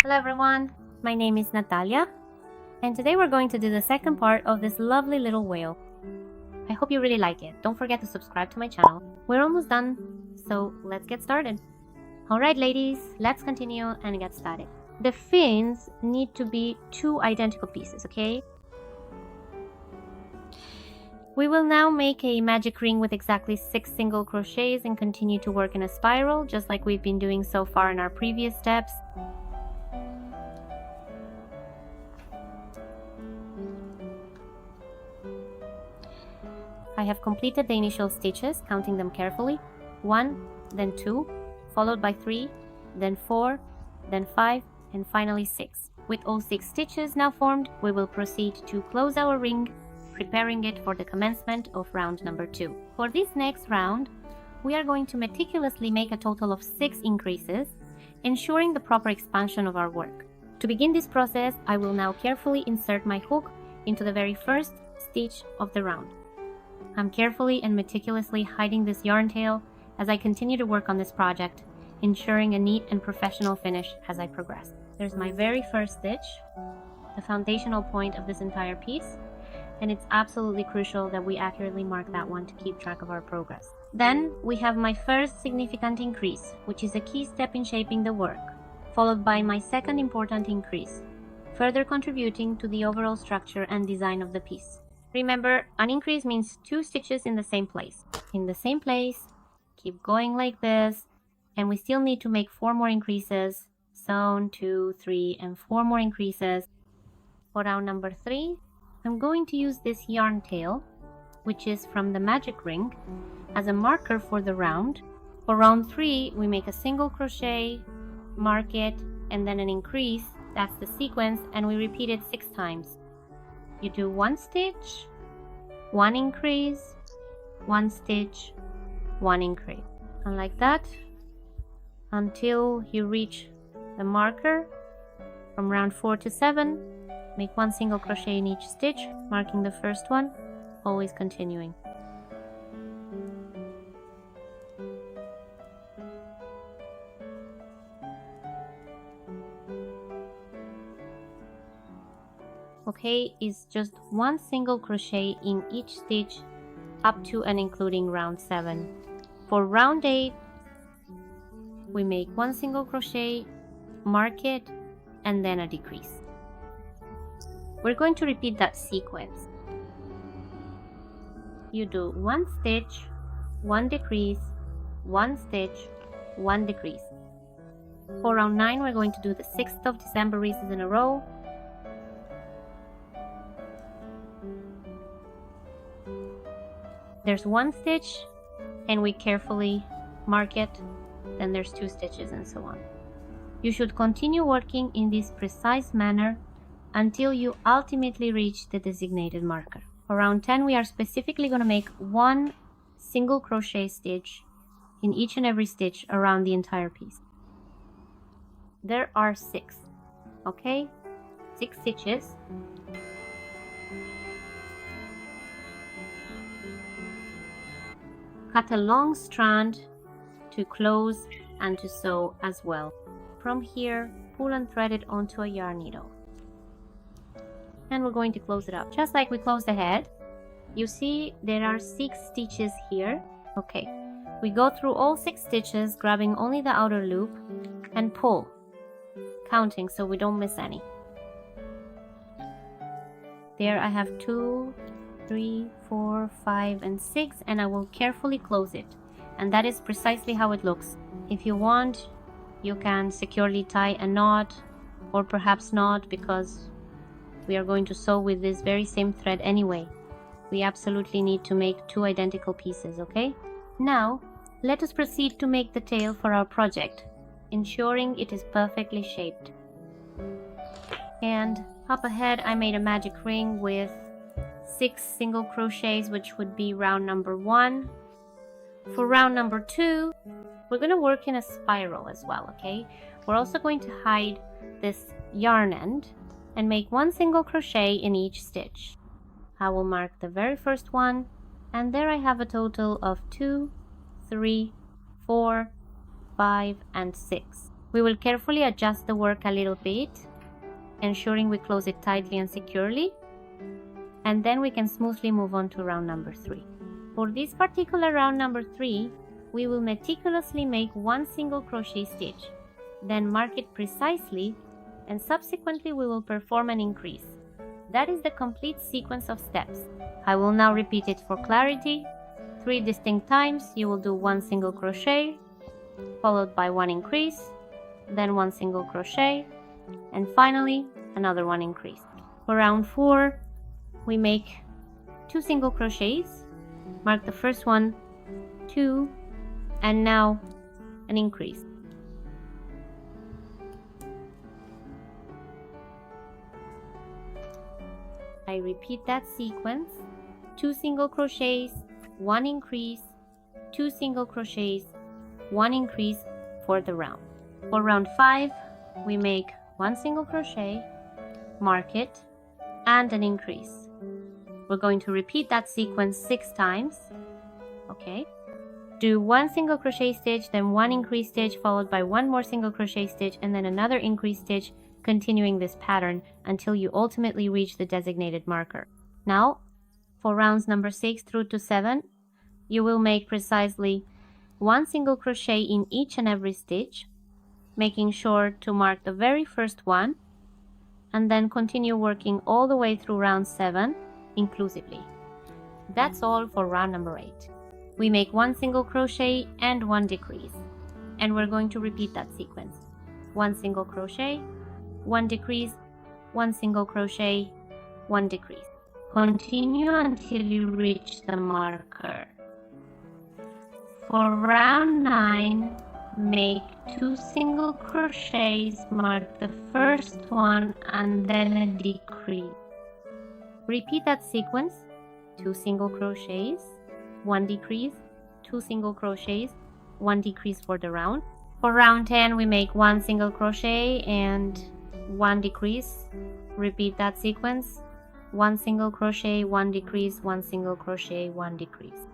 Hello everyone, my name is Natalia, and today we're going to do the second part of this lovely little whale. I hope you really like it. Don't forget to subscribe to my channel. We're almost done, so let's get started. Alright ladies, let's continue and get started. The fins need to be 2 identical pieces, okay? We will now make a magic ring with exactly 6 single crochets and continue to work in a spiral, just like we've been doing so far in our previous steps. I have completed the initial stitches, counting them carefully. 1, then 2, followed by 3, then 4, then 5, and finally 6. With all 6 stitches now formed, we will proceed to close our ring, preparing it for the commencement of round number 2. For this next round, we are going to meticulously make a total of 6 increases, ensuring the proper expansion of our work. To begin this process, I will now carefully insert my hook into the very first stitch of the round. I'm carefully and meticulously hiding this yarn tail as I continue to work on this project, ensuring a neat and professional finish as I progress. There's my very first stitch, the foundational point of this entire piece, and it's absolutely crucial that we accurately mark that one to keep track of our progress. Then we have my first significant increase, which is a key step in shaping the work, followed by my second important increase, further contributing to the overall structure and design of the piece. Remember, an increase means 2 stitches in the same place. In the same place, keep going like this, and we still need to make 4 more increases. So 1, 2, 3, and 4 more increases. For round number 3, I'm going to use this yarn tail, which is from the magic ring, as a marker for the round. For round 3, we make a single crochet, mark it, and then an increase. That's the sequence, and we repeat it 6 times. You do 1 stitch, 1 increase, 1 stitch, 1 increase, and like that until you reach the marker. From round 4 to 7, make 1 single crochet in each stitch, marking the first one, always continuing. Okay, is just 1 single crochet in each stitch up to and including round 7. For round 8, we make 1 single crochet, mark it, and then a decrease. We're going to repeat that sequence. You do 1 stitch, 1 decrease, 1 stitch, 1 decrease. For round 9, we're going to do the 6th of December races in a row. There's 1 stitch, and we carefully mark it, then there's 2 stitches, and so on. You should continue working in this precise manner until you ultimately reach the designated marker. For round 10, we are specifically going to make 1 single crochet stitch in each and every stitch around the entire piece. There are 6, okay? 6 stitches. Cut a long strand to close and to sew as well. From here, pull and thread it onto a yarn needle. And we're going to close it up. Just like we closed the head, you see there are 6 stitches here. Okay, we go through all 6 stitches, grabbing only the outer loop, and pull, counting so we don't miss any. There I have 2, 3, 4, 5, and 6, and I will carefully close it. And that is precisely how it looks. If you want, you can securely tie a knot, or perhaps not, because we are going to sew with this very same thread anyway. We absolutely need to make 2 identical pieces, okay? Now, let us proceed to make the tail for our project, ensuring it is perfectly shaped. And up ahead, I made a magic ring with 6 single crochets, which would be round number 1. For round number 2, we're going to work in a spiral as well, okay? We're also going to hide this yarn end and make 1 single crochet in each stitch. I will mark the very first one, and there I have a total of 2, 3, 4, 5, and 6. We will carefully adjust the work a little bit, ensuring we close it tightly and securely, and then we can smoothly move on to round number 3. For this particular round number 3, we will meticulously make one single crochet stitch, then mark it precisely, and subsequently we will perform an increase. That is the complete sequence of steps. I will now repeat it for clarity. 3 distinct times you will do one single crochet, followed by one increase, then one single crochet, and finally another one increase. For round 4, we make 2 single crochets, mark the first one, 2, and now an increase. I repeat that sequence, 2 single crochets, 1 increase, 2 single crochets, 1 increase for the round. For round 5, we make 1 single crochet, mark it, and an increase. We're going to repeat that sequence 6 times. Okay. Do 1 single crochet stitch, then 1 increase stitch, followed by 1 more single crochet stitch, and then another increase stitch, continuing this pattern until you ultimately reach the designated marker. Now, for rounds number 6 through to 7, you will make precisely 1 single crochet in each and every stitch, making sure to mark the very first one, and then continue working all the way through round 7 inclusively. That's all for round number 8. We make 1 single crochet and 1 decrease, and we're going to repeat that sequence. 1 single crochet, 1 decrease, 1 single crochet, 1 decrease. Continue until you reach the marker. For round 9, make 2 single crochets, mark the first one, and then a decrease. Repeat that sequence, 2 single crochets, 1 decrease, 2 single crochets, 1 decrease for the round. For round 10, we make 1 single crochet and 1 decrease. Repeat that sequence, 1 single crochet, 1 decrease, 1 single crochet, 1 decrease.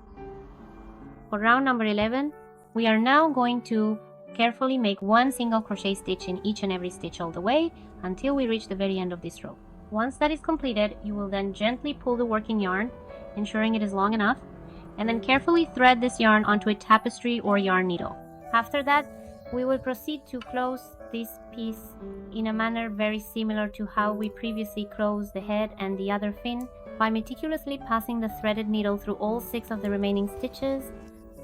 For round number 11, we are now going to carefully make 1 single crochet stitch in each and every stitch all the way until we reach the very end of this row. Once that is completed, you will then gently pull the working yarn, ensuring it is long enough, and then carefully thread this yarn onto a tapestry or yarn needle. After that, we will proceed to close this piece in a manner very similar to how we previously closed the head and the other fin, by meticulously passing the threaded needle through all 6 of the remaining stitches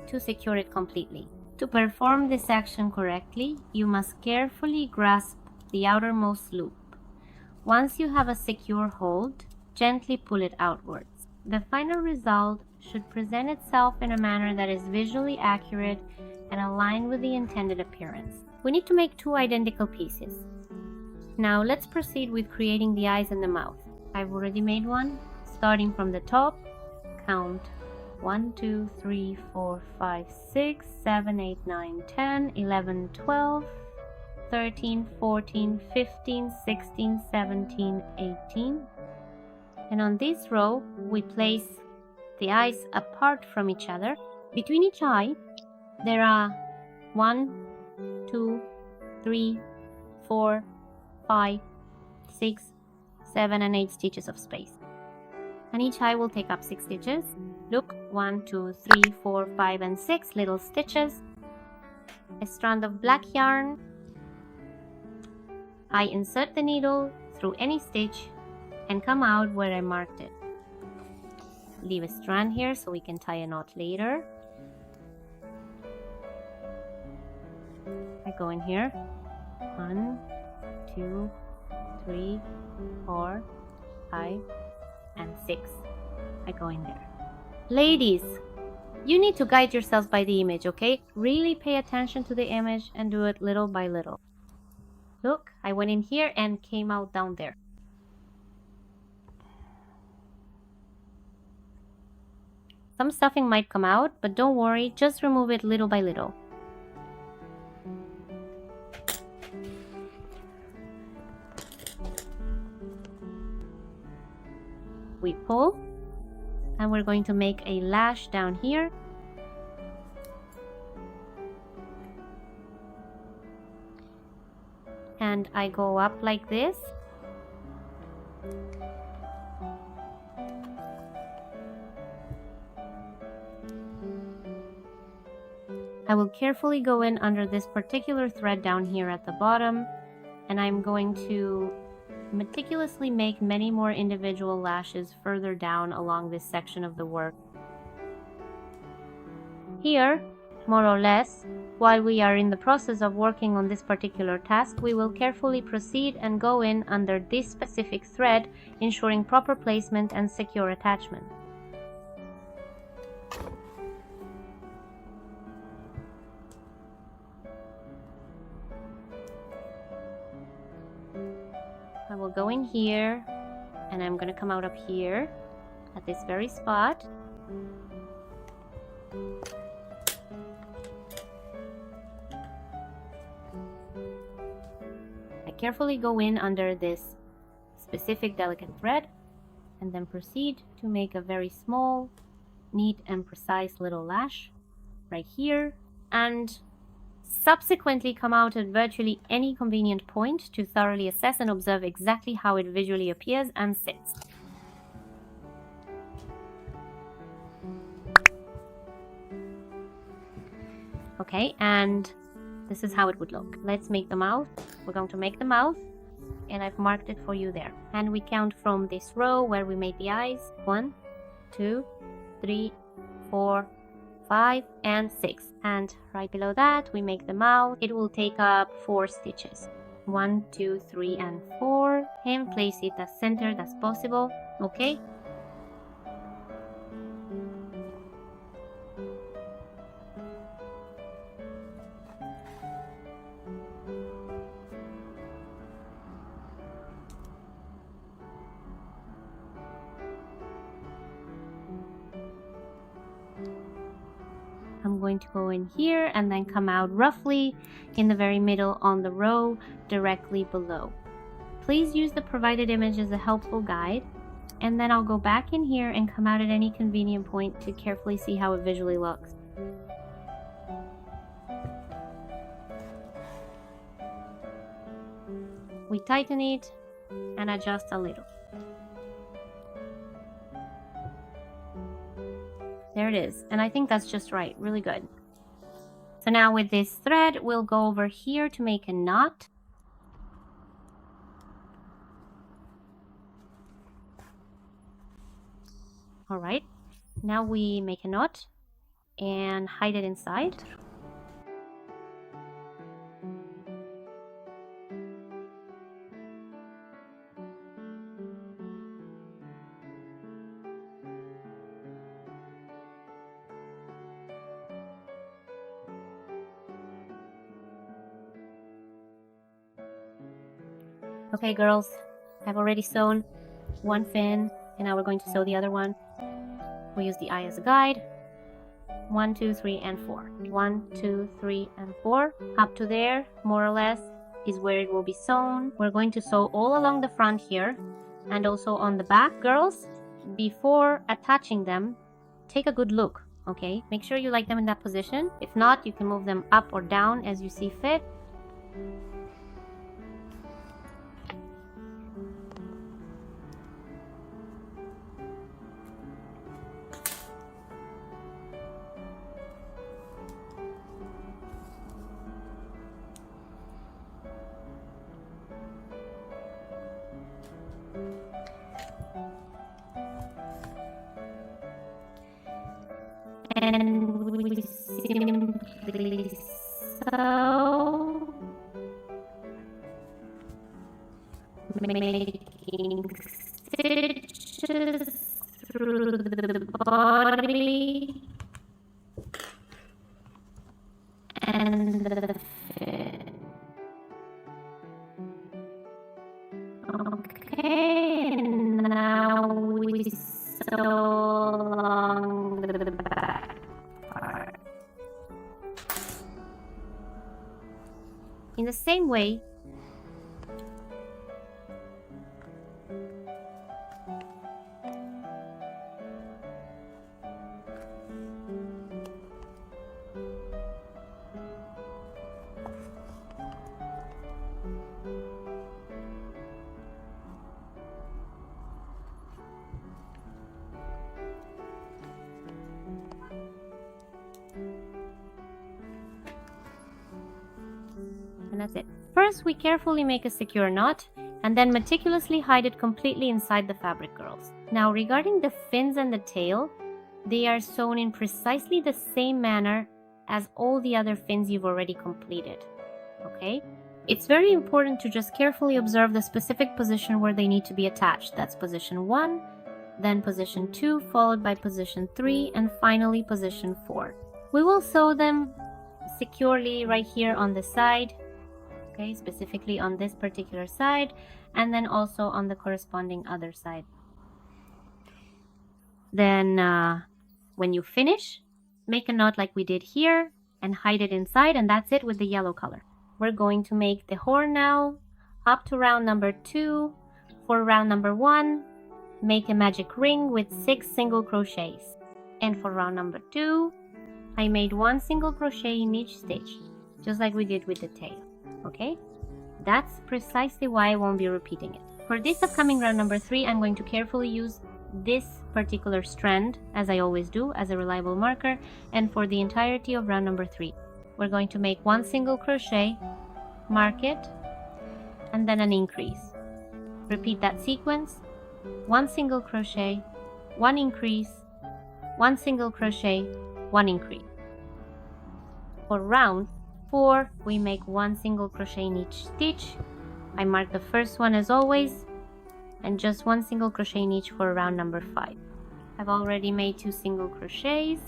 to secure it completely. To perform this action correctly, you must carefully grasp the outermost loop. Once you have a secure hold, gently pull it outwards. The final result should present itself in a manner that is visually accurate and aligned with the intended appearance. We need to make 2 identical pieces. Now let's proceed with creating the eyes and the mouth. I've already made one. Starting from the top, count 1, 2, 3, 4, 5, 6, 7, 8, 9, 10, 11, 12, 13, 14, 15, 16, 17, 18. And on this row, we place the eyes apart from each other. Between each eye, there are 1, 2, 3, 4, 5, 6, 7, and 8 stitches of space. And each eye will take up 6 stitches. Look, 1, 2, 3, 4, 5, and 6 little stitches. A strand of black yarn. I insert the needle through any stitch and come out where I marked it. Leave a strand here so we can tie a knot later. I go in here. 1, 2, 3, 4, 5, and 6. I go in there. Ladies, you need to guide yourselves by the image, okay? Really pay attention to the image and do it little by little. Look, I went in here and came out down there. Some stuffing might come out, but don't worry, just remove it little by little. We pull, and we're going to make a lash down here. and I go up like this. I will carefully go in under this particular thread down here at the bottom, and I'm going to meticulously make many more individual lashes further down along this section of the work. Here, more or less, while we are in the process of working on this particular task, we will carefully proceed and go in under this specific thread, ensuring proper placement and secure attachment. I will go in here, and I'm going to come out up here at this very spot. I carefully go in under this specific delicate thread, and then proceed to make a very small, neat and precise little lash right here, and subsequently come out at virtually any convenient point to thoroughly assess and observe exactly how it visually appears and sits. Okay, and this is how it would look. Let's make the mouth. We're going to make the mouth, and I've marked it for you there. And we count from this row where we made the eyes. 1, 2, 3, 4, 5, and 6. And right below that, we make the mouth. It will take up 4 stitches. 1, 2, 3, and 4. And place it as centered as possible. Okay. I'm going to go in here and then come out roughly in the very middle on the row directly below. Please use the provided image as a helpful guide, and then I'll go back in here and come out at any convenient point to carefully see how it visually looks. We tighten it and adjust a little. There it is, and I think that's just right, really good. So now with this thread, we'll go over here to make a knot. All right, now we make a knot and hide it inside. Okay girls, I've already sewn one fin, and now we're going to sew the other one. We'll use the eye as a guide. 1, 2, 3, and 4. 1, 2, 3, and 4. Up to there, more or less, is where it will be sewn. We're going to sew all along the front here, and also on the back. Girls, before attaching them, take a good look, okay? Make sure you like them in that position. If not, you can move them up or down as you see fit. And we simply sew, making stitches through the body and the fin. Okay, now we sew along the back part. In the same way, And that's it. First, we carefully make a secure knot and then meticulously hide it completely inside the fabric, girls. Now, regarding the fins and the tail, they are sewn in precisely the same manner as all the other fins you've already completed, okay? It's very important to just carefully observe the specific position where they need to be attached. That's position 1, then position 2, followed by position 3, and finally position 4. We will sew them securely right here on the side, okay, specifically on this particular side, and then also on the corresponding other side. Then when you finish, make a knot like we did here and hide it inside, and that's it with the yellow color. We're going to make the horn now. Up to round number 2. For round number 1, make a magic ring with 6 single crochets. And for round number 2, I made 1 single crochet in each stitch, just like we did with the tail, okay? That's precisely why I won't be repeating it. For this upcoming round number 3, I'm going to carefully use this particular strand, as I always do, as a reliable marker, and for the entirety of round number 3. We're going to make 1 single crochet, mark it, and then an increase. Repeat that sequence, 1 single crochet, 1 increase, 1 single crochet, 1 increase. For round 4, we make 1 single crochet in each stitch. I mark the first one as always, and just 1 single crochet in each for round number 5. I've already made 2 single crochets,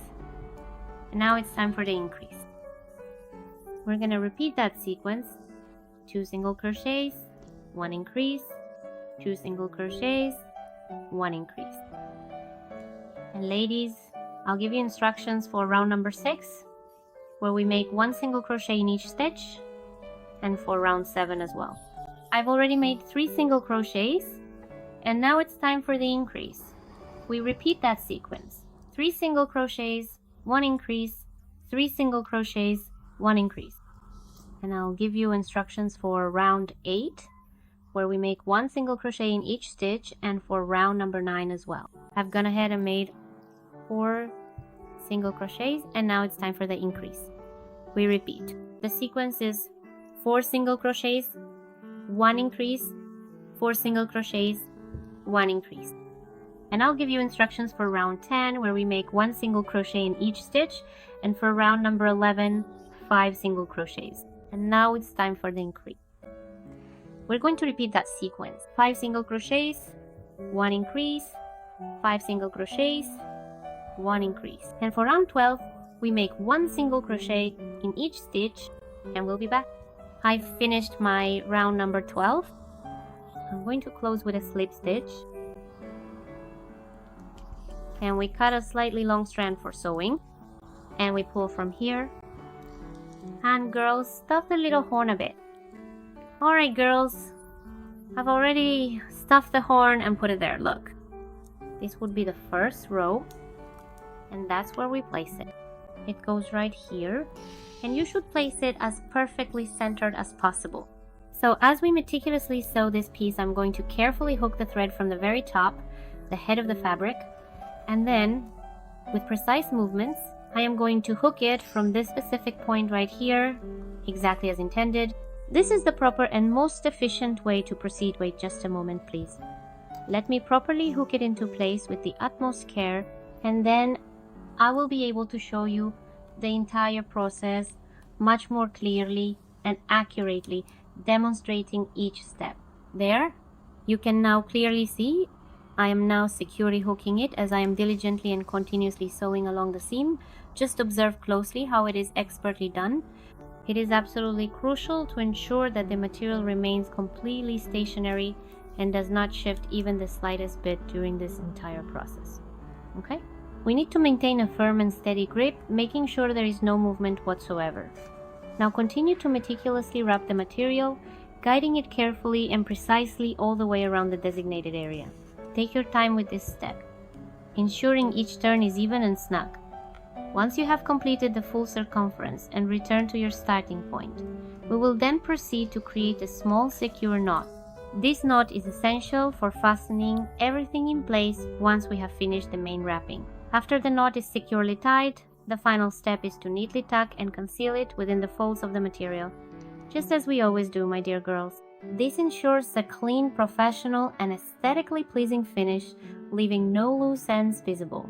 and now it's time for the increase. We're going to repeat that sequence, 2 single crochets, 1 increase, 2 single crochets, 1 increase. And ladies, I'll give you instructions for round number 6, where we make 1 single crochet in each stitch, and for round 7 as well. I've already made 3 single crochets, and now it's time for the increase. We repeat that sequence, 3 single crochets, 1 increase, 3 single crochets, 1 increase. And I'll give you instructions for round 8, where we make 1 single crochet in each stitch, and for round number 9 as well. I've gone ahead and made 4 single crochets, and now it's time for the increase. We repeat. The sequence is 4 single crochets, 1 increase, 4 single crochets, 1 increase. And I'll give you instructions for round 10, where we make 1 single crochet in each stitch, and for round number 11, 5 single crochets. And now it's time for the increase. We're going to repeat that sequence, 5 single crochets, 1 increase, 5 single crochets, 1 increase. And for round 12, we make 1 single crochet in each stitch, and we'll be back. I've finished my round number 12. I'm going to close with a slip stitch, and we cut a slightly long strand for sewing, and we pull from here. And girls, stuff the little horn a bit. Alright girls, I've already stuffed the horn and put it there. Look, this would be the first row, and that's where we place it. It goes right here, and you should place it as perfectly centered as possible. So as we meticulously sew this piece, I'm going to carefully hook the thread from the very top, the head of the fabric, and then with precise movements, I am going to hook it from this specific point right here, exactly as intended. This is the proper and most efficient way to proceed. Wait just a moment, please. Let me properly hook it into place with the utmost care, and then I will be able to show you the entire process much more clearly and accurately, demonstrating each step. There, you can now clearly see I am now securely hooking it as I am diligently and continuously sewing along the seam. Just observe closely how it is expertly done. It is absolutely crucial to ensure that the material remains completely stationary and does not shift even the slightest bit during this entire process. Okay? We need to maintain a firm and steady grip, making sure there is no movement whatsoever. Now continue to meticulously wrap the material, guiding it carefully and precisely all the way around the designated area. Take your time with this step, ensuring each turn is even and snug. Once you have completed the full circumference and return to your starting point, we will then proceed to create a small secure knot. This knot is essential for fastening everything in place once we have finished the main wrapping. After the knot is securely tied, the final step is to neatly tuck and conceal it within the folds of the material. just as we always do, my dear girls. This ensures a clean, professional, and aesthetically pleasing finish, leaving no loose ends visible.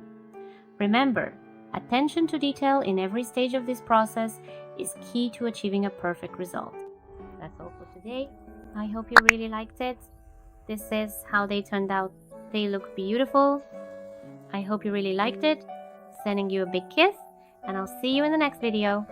Remember, attention to detail in every stage of this process is key to achieving a perfect result. That's all for today. I hope you really liked it. This is how they turned out. They look beautiful. I hope you really liked it. Sending you a big kiss, and I'll see you in the next video.